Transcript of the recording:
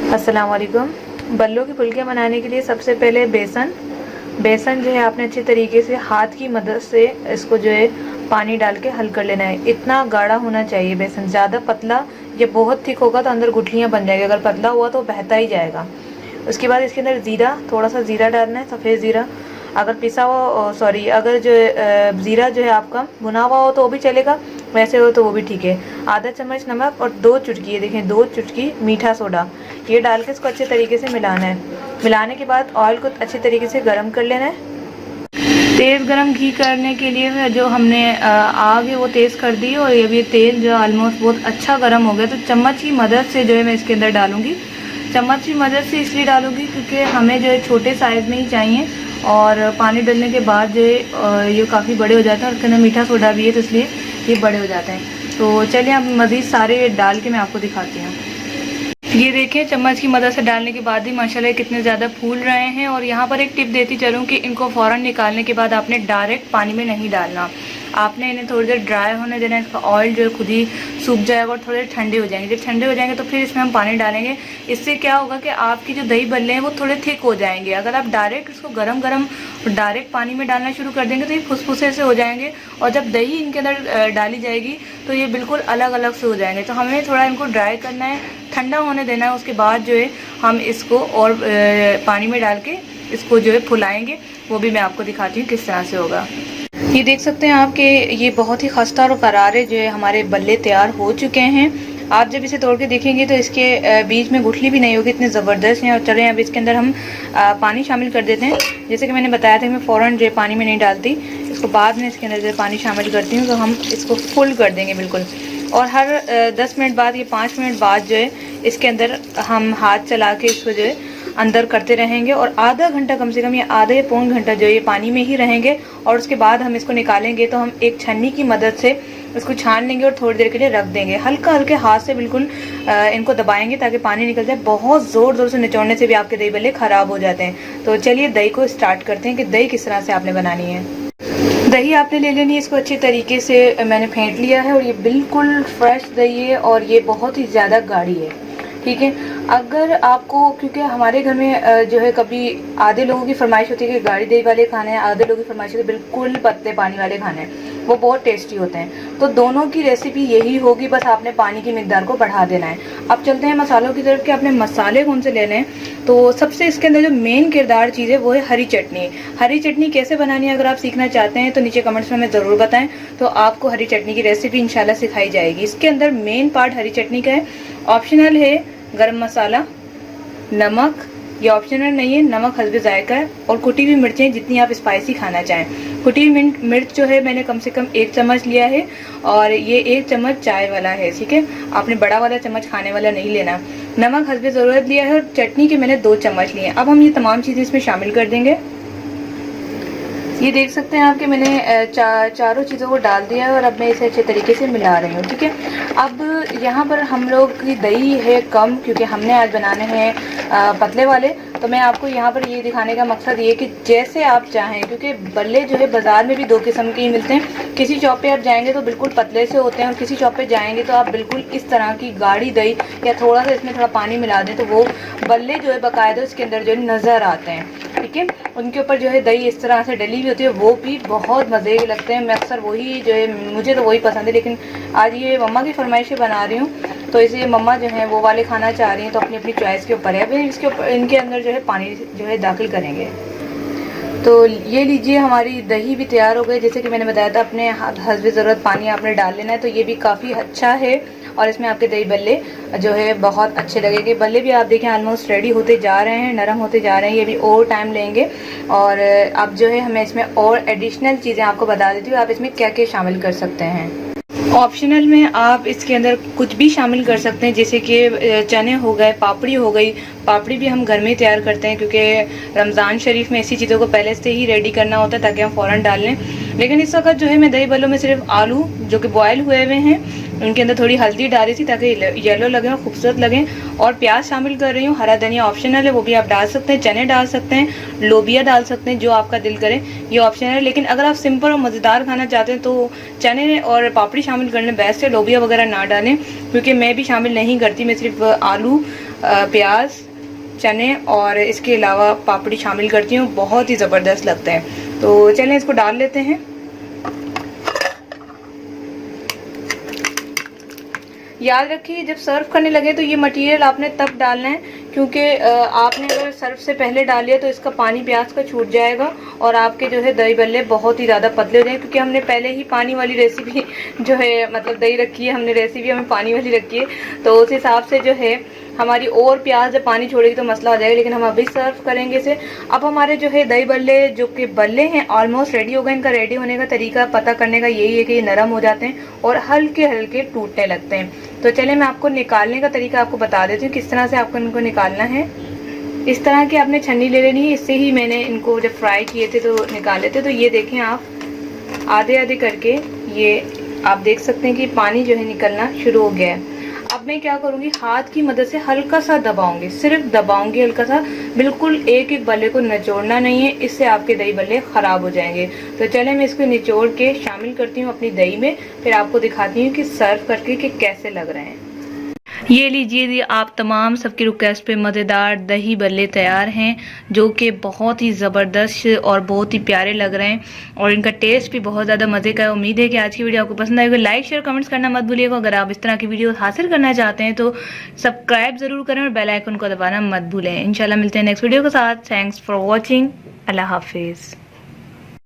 अस्सलाम वालेकुम। बल्लों की फुल्कियाँ बनाने के लिए सबसे पहले बेसन जो है आपने अच्छे तरीके से हाथ की मदद से इसको जो है पानी डाल के हल कर लेना है। इतना गाढ़ा होना चाहिए बेसन, ज़्यादा पतला या बहुत थिक होगा तो अंदर गुठलियाँ बन जाएगी, अगर पतला हुआ तो बहता ही जाएगा। उसके बाद इसके अंदर ज़ीरा, थोड़ा सा ज़ीरा डालना है, सफ़ेद ज़ीरा। अगर पिसा हुआ अगर जो ज़ीरा जो है आपका भुना हुआ हो तो वो भी चलेगा, वैसे हो तो वो भी ठीक है। आधा चम्मच नमक और 2 चुटकी, ये देखें 2 चुटकी मीठा सोडा, ये डाल के इसको अच्छे तरीके से मिलाना है। मिलाने के बाद ऑयल को अच्छे तरीके से गर्म कर लेना है। तेज़ गरम घी करने के लिए जो हमने आग है वो तेज़ कर दी और ये भी तेल जो ऑलमोस्ट बहुत अच्छा गर्म हो गया, तो चम्मच की मदद से जो है मैं इसके अंदर डालूँगी। चम्मच की मदद से इसलिए डालूँगी क्योंकि हमें जो है छोटे साइज़ में ही चाहिए और पानी डालने के बाद जो है ये काफ़ी बड़े हो जाते हैं और उसके अंदर मीठा सोडा भी है तो इसलिए ये बड़े हो जाते हैं। तो चलिए अब मज़ीद सारे डाल के मैं आपको दिखाती हूँ। ये देखिए चम्मच की मदद से डालने के बाद ही माशाल्लाह कितने ज़्यादा फूल रहे हैं। और यहाँ पर एक टिप देती चलूँ कि इनको फ़ौरन निकालने के बाद आपने डायरेक्ट पानी में नहीं डालना, आपने इन्हें थोड़ी देर ड्राई होने देना है। इसका ऑयल जो है खुद ही सूख जाएगा और थोड़े ठंडे हो जाएंगे। जब ठंडे हो जाएंगे तो फिर इसमें हम पानी डालेंगे। इससे क्या होगा कि आपकी जो दही बल्ले हैं वो थोड़े थिक हो जाएंगे। अगर आप डायरेक्ट इसको गरम गरम डायरेक्ट पानी में डालना शुरू कर देंगे तो ये फुसफुसे से हो जाएंगे और जब दही इनके अंदर डाली जाएगी तो ये बिल्कुल अलग अलग से हो जाएंगे। तो हमें थोड़ा इनको ड्राई करना है, ठंडा होने देना है। उसके बाद जो है हम इसको और पानी में डाल के इसको जो है फुलाएंगे, वो भी मैं आपको दिखाती हूँ किस तरह से होगा। ये देख सकते हैं आप कि ये बहुत ही खस्ता और करारे जो है हमारे बल्ले तैयार हो चुके हैं। आप जब इसे तोड़ के देखेंगे तो इसके बीच में गुठली भी नहीं होगी, इतने ज़बरदस्त हैं। और चलें अब इसके अंदर हम पानी शामिल कर देते हैं। जैसे कि मैंने बताया था मैं फ़ौरन जो पानी में नहीं डालती, इसको बाद में इसके अंदर जो पानी शामिल करती हूँ। तो हम इसको फुल कर देंगे बिल्कुल। और हर 10 मिनट बाद या 5 मिनट बाद जो है इसके अंदर हम हाथ चला के इसको जो है अंदर करते रहेंगे और आधा घंटा कम से कम या आधा या पौन घंटा जो ये पानी में ही रहेंगे। और उसके बाद हम इसको निकालेंगे तो हम एक छन्नी की मदद से इसको छान लेंगे और थोड़ी देर के लिए रख देंगे। हल्का हल्के हाथ से बिल्कुल इनको दबाएंगे ताकि पानी निकल जाए। बहुत ज़ोर ज़ोर से निचोड़ने से भी आपके दही बल्ले ख़राब हो जाते हैं। तो चलिए दही को स्टार्ट करते हैं कि दही किस तरह से आपने बनानी है। दही आपने ले लेनी है, इसको अच्छे तरीके से मैंने फेंट लिया है और ये बिल्कुल फ्रेश दही है और ये बहुत ही ज़्यादा गाढ़ी है, ठीक है। अगर आपको, क्योंकि हमारे घर में जो है कभी आधे लोगों की फरमाइश होती है कि गाढ़ी दही वाले खाने हैं, आधे लोगों की फरमाइश होती है बिल्कुल पतले पानी वाले खाने हैं, वो बहुत टेस्टी होते हैं। तो दोनों की रेसिपी यही होगी, बस आपने पानी की मिकदार को बढ़ा देना है। अब चलते हैं मसालों की तरफ कि आपने मसाले कौन से लेने हैं। तो सबसे इसके अंदर जो मेन किरदार चीज़ है वो है हरी चटनी। हरी चटनी कैसे बनानी है अगर आप सीखना चाहते हैं तो नीचे कमेंट्स में हमें ज़रूर बताएं, तो आपको हरी चटनी की रेसिपी इंशाल्लाह सिखाई जाएगी। इसके अंदर मेन पार्ट हरी चटनी का है। ऑप्शनल है गरम मसाला, नमक, ये ऑप्शनल नहीं है, नमक हस्बे जायका है, और कुटी हुई मिर्चें जितनी आप स्पाइसी खाना चाहें। कुटी हुई मिर्च जो है मैंने कम से कम 1 चम्मच लिया है और ये 1 चम्मच चाय वाला है, ठीक है। आपने बड़ा वाला चम्मच खाने वाला नहीं लेना। नमक हस्बे ज़रूरत लिया है और चटनी के मैंने 2 चम्मच लिए हैं। अब हम ये तमाम चीज़ें इसमें शामिल कर देंगे। ये देख सकते हैं आप कि मैंने चारों चीज़ों को डाल दिया है और अब मैं इसे अच्छे तरीके से मिला रही हूँ, ठीक है। अब यहाँ पर हम लोग की दही है कम, क्योंकि हमने आज बनाने हैं पतले वाले। तो मैं आपको यहाँ पर ये दिखाने का मकसद ये कि जैसे आप चाहें, क्योंकि बल्ले जो है बाज़ार में भी 2 किस्म के ही मिलते हैं। किसी शॉप पे आप जाएंगे तो बिल्कुल पतले से होते हैं और किसी शॉप पे जाएंगे तो आप बिल्कुल इस तरह की गाढ़ी दही या थोड़ा सा इसमें थोड़ा पानी मिला दें तो वो बल्ले जो है बाकायदा उसके अंदर जो है नज़र आते हैं, ठीक है। उनके ऊपर जो है दही इस तरह से डली हुई होती है, वो भी बहुत मज़े के लगते हैं। मैं अक्सर वही जो है, मुझे तो वही पसंद है, लेकिन आज ये मम्मा की फरमाइश बना रही हूँ तो इसलिए मम्मा जो है वो वाले खाना चाह रही हैं, तो अपनी अपनी चॉइस के ऊपर है। अभी इसके ऊपर इनके अंदर जो है पानी जो है दाखिल करेंगे। तो ये लीजिए हमारी दही भी तैयार हो गई। जैसे कि मैंने बताया था अपने हस्बे ज़रूरत पानी आपने डाल लेना है। तो ये भी काफ़ी अच्छा है और इसमें आपके दही बल्ले जो है बहुत अच्छे लगेंगे। बल्ले भी आप देखें ऑलमोस्ट रेडी होते जा रहे हैं, नरम होते जा रहे हैं। ये भी और टाइम लेंगे। और अब जो है हमें इसमें और एडिशनल चीज़ें आपको बता देती हूँ आप इसमें क्या क्या शामिल कर सकते हैं। ऑप्शनल में आप इसके अंदर कुछ भी शामिल कर सकते हैं, जैसे कि चने हो गए, पापड़ी हो गई। पापड़ी भी हम घर में ही तैयार करते हैं क्योंकि रमज़ान शरीफ में ऐसी चीज़ों को पहले से ही रेडी करना होता है ताकि हम फ़ौरन डाल लें। लेकिन इस वक्त जो है मैं दही बल्लों में सिर्फ आलू जो कि बॉयल हुए हुए हैं उनके अंदर थोड़ी हल्दी डाली थी ताकि येलो लगें और खूबसूरत लगें, और प्याज शामिल कर रही हूँ। हरा धनिया ऑप्शनल है, वो भी आप डाल सकते हैं। चने डाल सकते हैं, लोबिया डाल सकते हैं, जो आपका दिल करे, ये ऑप्शनल है। लेकिन अगर आप सिंपल और मज़ेदार खाना चाहते हैं तो चने और पापड़ी शामिल करने बेस्ट है, लोबिया वगैरह ना डालें क्योंकि मैं भी शामिल नहीं करती। मैं सिर्फ आलू प्याज, चने और इसके अलावा पापड़ी शामिल करती हूँ, बहुत ही ज़बरदस्त लगते हैं। तो चलें इसको डाल लेते हैं। याद रखिए जब सर्व करने लगे तो ये मटेरियल आपने तब डालना है, क्योंकि आपने अगर सर्व से पहले डाल लिया तो इसका पानी प्याज का छूट जाएगा और आपके जो है दही बल्ले बहुत ही ज़्यादा पतले हो जाएंगे, क्योंकि हमने पहले ही पानी वाली रेसिपी जो है मतलब दही रखी है, हमने रेसिपी हमें पानी वाली रखी है, तो उस हिसाब से जो है हमारी और प्याज जब पानी छोड़ेगी तो मसला हो जाएगा। लेकिन हम अभी सर्व करेंगे इसे। अब हमारे जो है दही बल्ले जो कि बल्ले हैं ऑलमोस्ट रेडी हो गए। इनका रेडी होने का तरीका पता करने का यही है कि ये नरम हो जाते हैं और हल्के हल्के टूटने लगते हैं। तो चलिए मैं आपको निकालने का तरीका आपको बता देती हूँ किस तरह से आपको इनको निकालना है। इस तरह की आपने छन्नी ले लेनी है। इससे ही मैंने इनको जब फ्राई किए थे तो निकाले थे। तो ये देखें आप आधे आधे करके ये आप देख सकते हैं कि पानी जो है निकलना शुरू हो गया है। अब मैं क्या करूंगी, हाथ की मदद से हल्का सा दबाऊंगी, सिर्फ दबाऊंगी हल्का सा, बिल्कुल एक एक बल्ले को निचोड़ना नहीं है, इससे आपके दही बल्ले खराब हो जाएंगे। तो चले मैं इसको निचोड़ के शामिल करती हूँ अपनी दही में, फिर आपको दिखाती हूँ कि सर्व करके कि कैसे लग रहे हैं। ये लीजिए आप तमाम सबकी रिक्वेस्ट पे मज़ेदार दही बल्ले तैयार हैं, जो कि बहुत ही ज़बरदस्त और बहुत ही प्यारे लग रहे हैं और इनका टेस्ट भी बहुत ज़्यादा मज़े का है। उम्मीद है कि आज की वीडियो आपको पसंद आएगी। लाइक शेयर कमेंट्स करना मत भूलिएगा। अगर आप इस तरह की वीडियो हासिल करना चाहते हैं तो सब्सक्राइब ज़रूर करें और बेल आइकन को दबाना मत भूलें। इंशाल्लाह मिलते हैं नेक्स्ट वीडियो के साथ। Thanks for watching. अल्लाह हाफिज़।